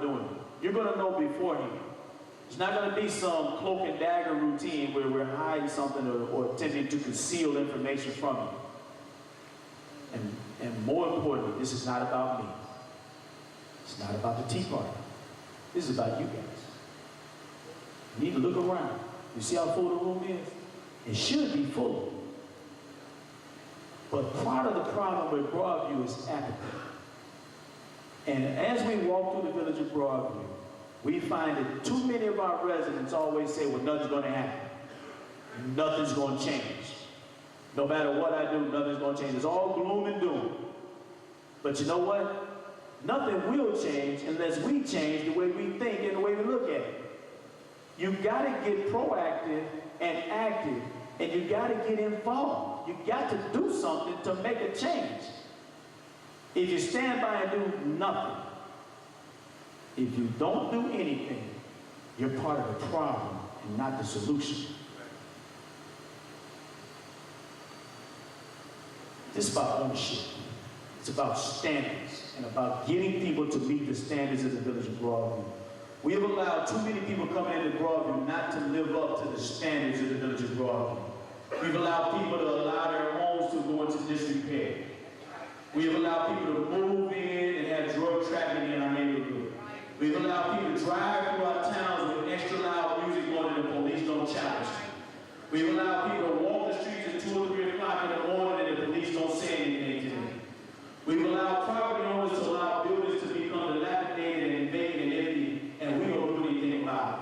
doing it. You're going to know beforehand. It's not going to be some cloak and dagger routine where we're hiding something or attempting to conceal information from you. And more importantly, this is not about me. It's not about the Tea Party. This is about you guys. You need to look around. You see how full the room is? It should be full. But part of the problem with Broadview is apathy. And as we walk through the village of Broadview, we find that too many of our residents always say, well, nothing's going to happen. Nothing's going to change. No matter what I do, nothing's going to change. It's all gloom and doom. But you know what? Nothing will change unless we change the way we think and the way we look at it. You got to get proactive and active, and you got to get involved. You got to do something to make a change. If you stand by and do nothing, if you don't do anything, you're part of the problem and not the solution. This is about ownership. It's about standards and about getting people to meet the standards of the village of Broadview. We have allowed too many people coming into Broadview not to live up to the standards of the village of Broadview. We've allowed people to allow their homes to go into disrepair. We have allowed people to move in and have drug trafficking in our neighborhood. We've allowed people to drive through our towns with extra loud music more than the police don't challenge them. We've allowed people to walk the streets at 2 or 3 o'clock in the morning and the police don't say anything to them. We've allowed property owners to allow buildings to become dilapidated and vacant and empty, and we don't do anything about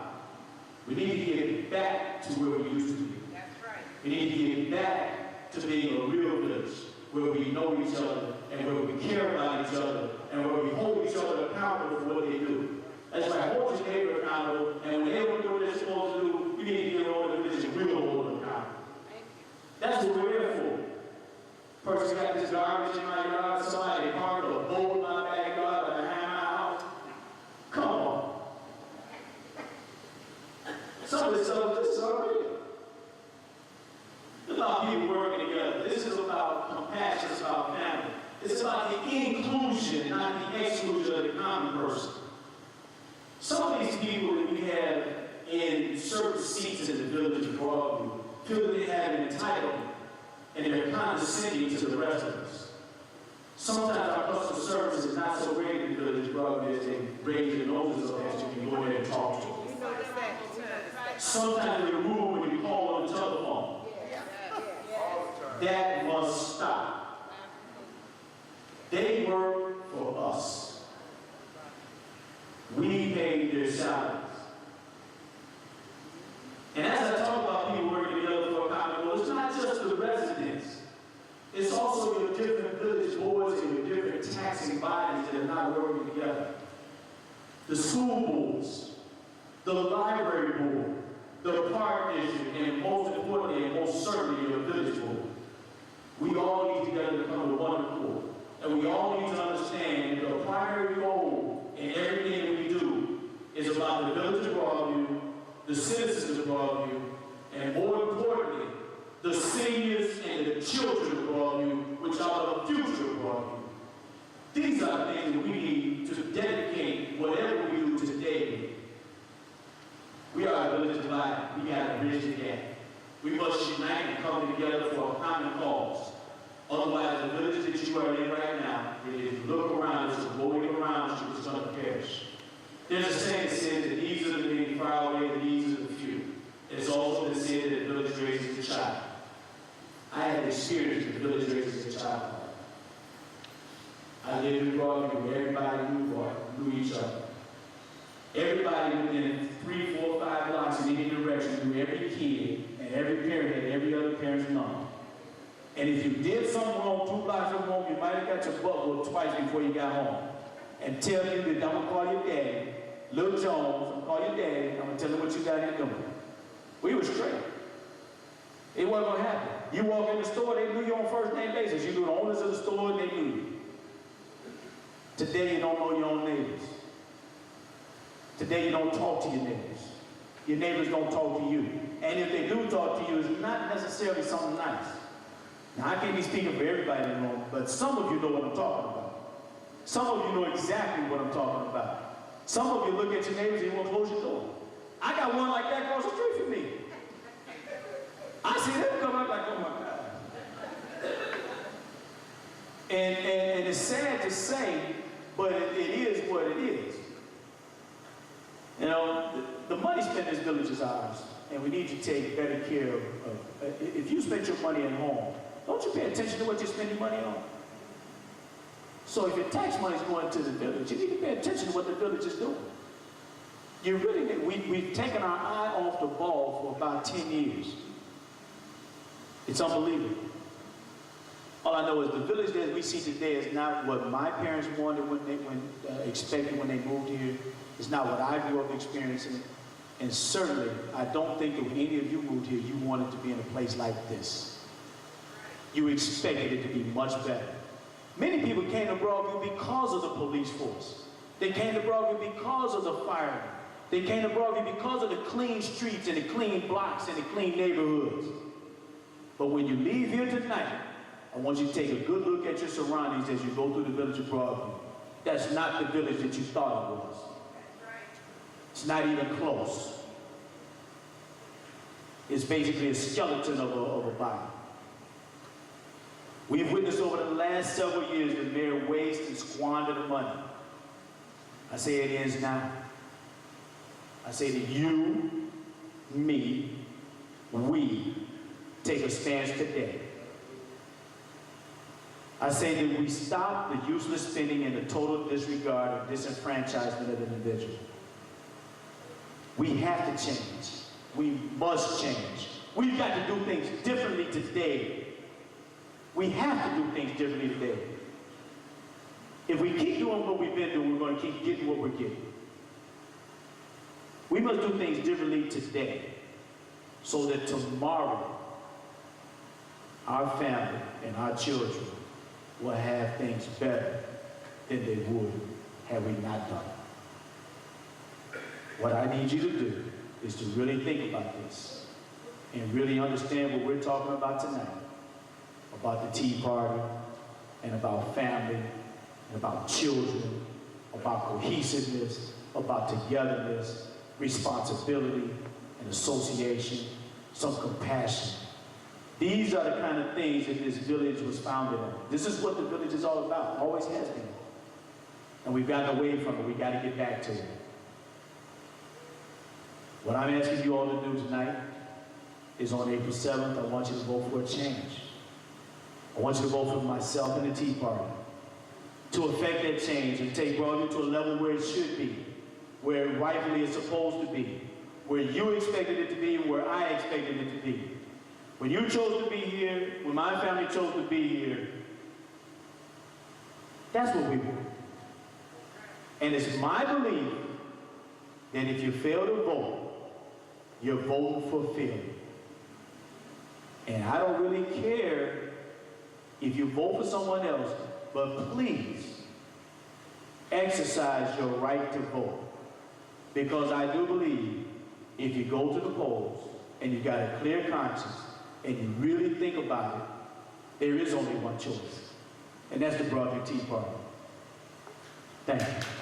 it. We need to get back to where we used to be. That's right. We need to get back to being a real village, where we know each other, and where we care about each other, and where we hold each other accountable for what they do. That's right, hold your neighbor accountable, and when they don't do what they're supposed to do, you need to get on the village and real hold them accountable. That's what we're here for. Person got this garbage in my yard, somebody parked a boat in my backyard behind my house. Come on. Some of this stuff is so real. It's about people working together. This is about compassion, it's about family. It's about the inclusion, not the exclusion of the common person. Some of these people that we have in certain seats in the village of Broadview feel that they have an entitlement, and they're condescending to the rest of us. Sometimes our customer service is not so great in the village of Broadview as they raise their noses up as you can go there and talk to them. Sometimes they're rude when you call on the telephone. That must stop. They work for us. We pay their salaries. And as I talk about people working together for a common goal, it's not just the residents. It's also your different village boards and your different taxing bodies that are not working together. The school boards, the library board, the park district, and most importantly, and most certainly, your village board. We all need together to come to one accord. And we all need to understand that the primary goal in everything that we do is about the village of Broadview, the citizens of Broadview, and more importantly, the seniors and the children of Broadview, which are the future of Broadview. These are the things that we need to dedicate whatever we do today. We are a village divided. We got to bridge the gap. We must unite and come together for a common cause. Otherwise, the village that you are in right now, if you look around, it's going around you, it's going to perish. There's a saying that says that these are the many far away, and these are the few. It's also been said that the village raises a child. I had experience with the village raises a child. I lived in Broadview where everybody knew each other. Everybody within 3, 4, 5 blocks in any direction knew every kid, and every parent had every other parent's number. And if you did something wrong 2 blocks from home, you might have got your butt whooped twice before you got home. And tell you that I'm going to call your daddy, Lil Jones, I'm going to call your daddy, I'm going to tell him what you got here doing. We were straight. It wasn't going to happen. You walk in the store, they knew you on first name basis. You knew the owners of the store, and they knew you. Today, you don't know your own neighbors. Today, you don't talk to your neighbors. Your neighbors don't talk to you. And if they do talk to you, it's not necessarily something nice. Now, I can't be speaking for everybody in the room, but some of you know what I'm talking about. Some of you know exactly what I'm talking about. Some of you look at your neighbors and you want to close your door. I got one like that across the street from me. I see them come up like, oh my God. And it's sad to say, but it is what it is. You know, the money spent in this village is ours, and we need to take better care of if you spend your money at home, don't you pay attention to what you're spending money on? So if your tax money is going to the village, you need to pay attention to what the village is doing. You really need, we've taken our eye off the ball for about 10 years. It's unbelievable. All I know is the village that we see today is not what my parents wanted expected when they moved here. It's not what I grew up experiencing. And certainly, I don't think that when any of you moved here, you wanted to be in a place like this. You expected it to be much better. Many people came to Broadview because of the police force. They came to Broadview because of the firemen. They came to Broadview because of the clean streets and the clean blocks and the clean neighborhoods. But when you leave here tonight, I want you to take a good look at your surroundings as you go through the village of Broadview. That's not the village that you thought it was. It's not even close. It's basically a skeleton of a body. We've witnessed over the last several years the mayor waste and squander the money. I say it ends now. I say to you, me, we take a stance today. I say that we stop the useless spending and the total disregard and disenfranchisement of the individual. We have to change. We must change. We've got to do things differently today. We have to do things differently today. If we keep doing what we've been doing, we're going to keep getting what we're getting. We must do things differently today so that tomorrow our family and our children will have things better than they would had we not done it. What I need you to do is to really think about this and really understand what we're talking about tonight, about the Tea Party and about family and about children, about cohesiveness, about togetherness, responsibility and association, some compassion. These are the kind of things that this village was founded on. This is what the village is all about, always has been. And we've gotten away from it, we've got to get back to it. What I'm asking you all to do tonight is on April 7th, I want you to vote for a change. I want you to vote for myself and the Tea Party to effect that change and take Broadview to a level where it should be, where it rightfully is supposed to be, where you expected it to be, where I expected it to be. When you chose to be here, when my family chose to be here, that's what we want. And it's my belief that if you fail to vote, you're voting for failure. And I don't really care if you vote for someone else, but please exercise your right to vote. Because I do believe if you go to the polls and you got a clear conscience and you really think about it, there is only one choice. And that's the Broadview Tea Party. Thank you.